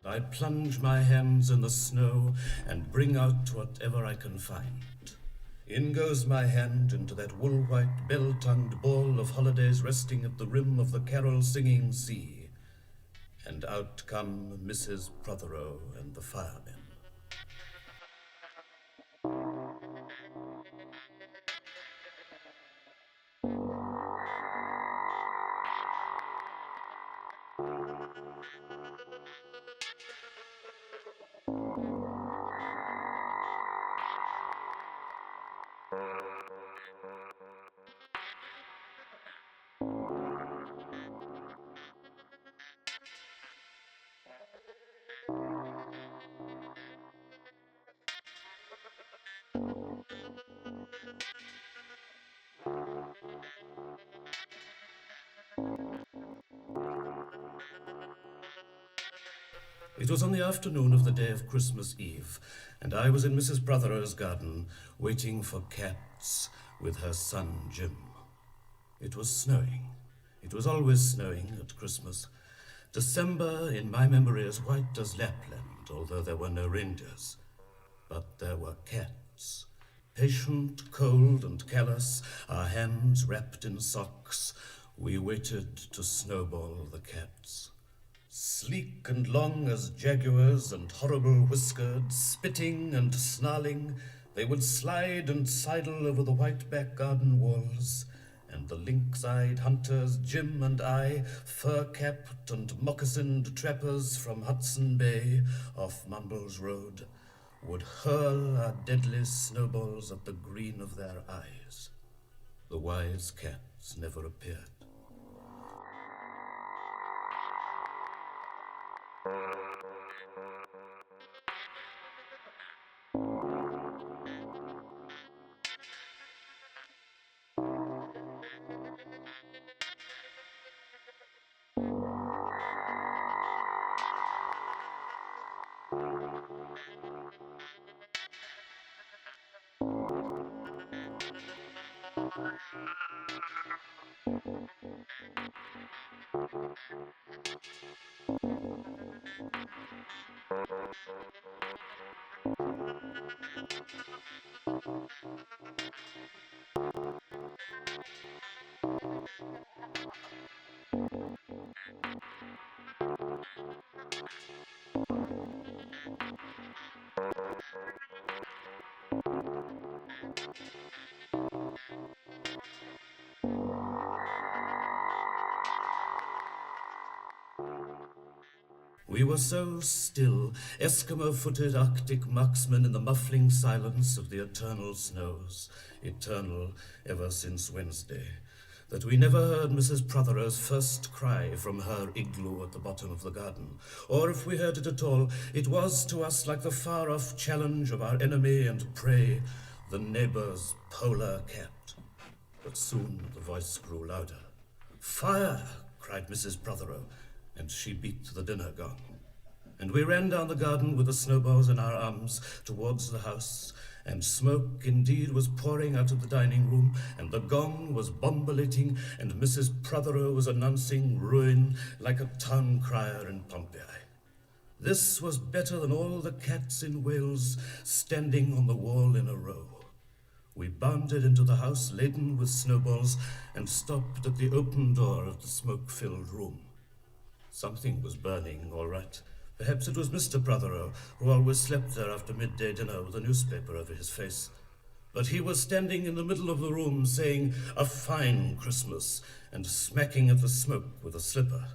I plunge my hands in the snow and bring out whatever I can find. In goes my hand into that wool-white, bell-tongued ball of holidays resting at the rim of the carol-singing sea. And out come Mrs. Protheroe and the firemen. It was on the afternoon of the day of Christmas Eve, and I was in Mrs. Protheroe's garden, waiting for Cats with her son Jim. It was snowing. It was always snowing at Christmas. December, in my memory, is white as Lapland, although there were no reindeers. But there were cats. Patient, cold, and callous, our hands wrapped in socks, we waited to snowball the cats. Sleek and long as jaguars and horrible whiskered, spitting and snarling, they would slide and sidle over the white back garden walls, and the lynx-eyed hunters, Jim and I, fur-capped and moccasined trappers from Hudson Bay off Mumbles Road, would hurl our deadly snowballs at the green of their eyes. The wise cats never appeared. We were so still, Eskimo-footed Arctic marksmen in the muffling silence of the eternal snows, eternal ever since Wednesday, that we never heard Mrs. Protheroe's first cry from her igloo at the bottom of the garden, or if we heard it at all, it was to us like the far-off challenge of our enemy and prey, the neighbor's polar cat. But soon the voice grew louder. "Fire!" cried Mrs. Protheroe, and she beat the dinner gong. And we ran down the garden with the snowballs in our arms towards the house, and smoke indeed was pouring out of the dining room, and the gong was bombulating, and Mrs. Protheroe was announcing ruin like a town crier in Pompeii. This was better than all the cats in Wales standing on the wall in a row. We bounded into the house laden with snowballs and stopped at the open door of the smoke-filled room. Something was burning, all right. Perhaps it was Mr. Protheroe, who always slept there after midday dinner with a newspaper over his face. But he was standing in the middle of the room saying, "A fine Christmas," and smacking at the smoke with a slipper.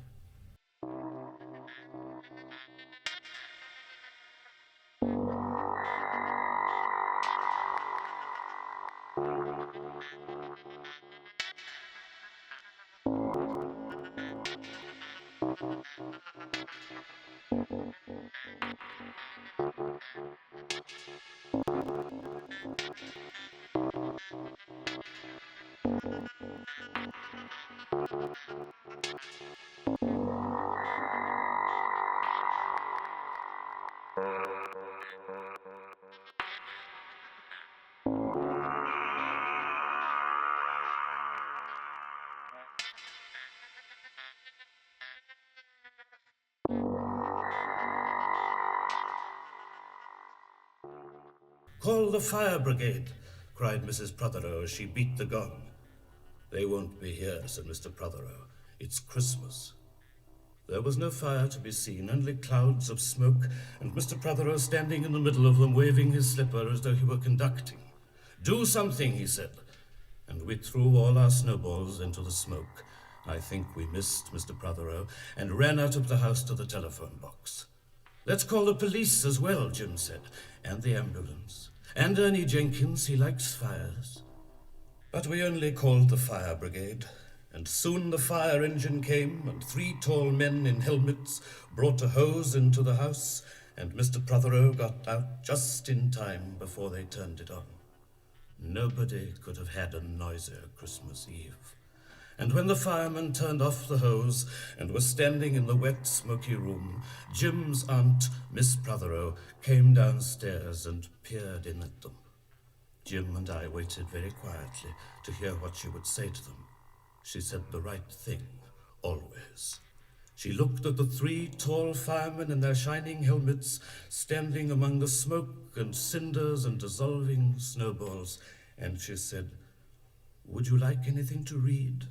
Call the fire brigade, cried Mrs. Protheroe as she beat the gong. They won't be here, said Mr. Protheroe. It's Christmas. There was no fire to be seen, only clouds of smoke, and Mr. Protheroe standing in the middle of them, waving his slipper as though he were conducting. Do something, he said, and we threw all our snowballs into the smoke. I think we missed Mr. Protheroe, and ran out of the house to the telephone box. Let's call the police as well, Jim said, and the ambulance. And Ernie Jenkins, he likes fires. But we only called the fire brigade, and soon the fire engine came, and 3 tall men in helmets brought a hose into the house, and Mr. Protheroe got out just in time before they turned it on. Nobody could have had a noisier Christmas Eve. And when the firemen turned off the hose and were standing in the wet, smoky room, Jim's aunt, Miss Protheroe, came downstairs and peered in at them. Jim and I waited very quietly to hear what she would say to them. She said the right thing, always. She looked at the 3 tall firemen in their shining helmets, standing among the smoke and cinders and dissolving snowballs, and she said, "Would you like anything to read?"